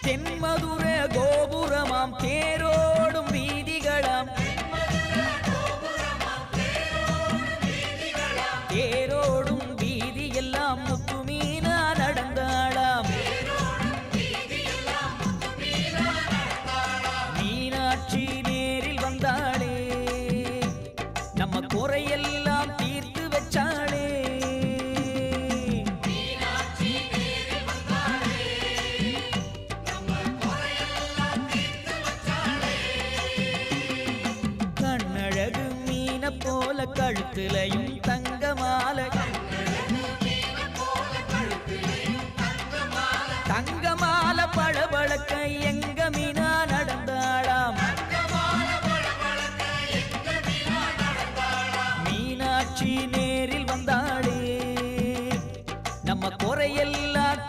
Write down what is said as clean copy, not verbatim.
தென்மதுர கோபுரமாம் தேரோடும் வீதிகளாம் தேரோடும் வீதியெல்லாம் முத்துமீனா நடந்தாளாம் மீனாட்சி நேரில் வந்தாளே நம்ம குறையெல்லாம் தீர்த்து வச்சாளே கண்ணழகு மீன போல கழுத்துலையும் தங்க மாலை தங்க மாலை பளபளக்க எங்க மீனா நடந்தாளாம் மீனாட்சி நேரில் வந்தாளே நம்ம குறையெல்லாம்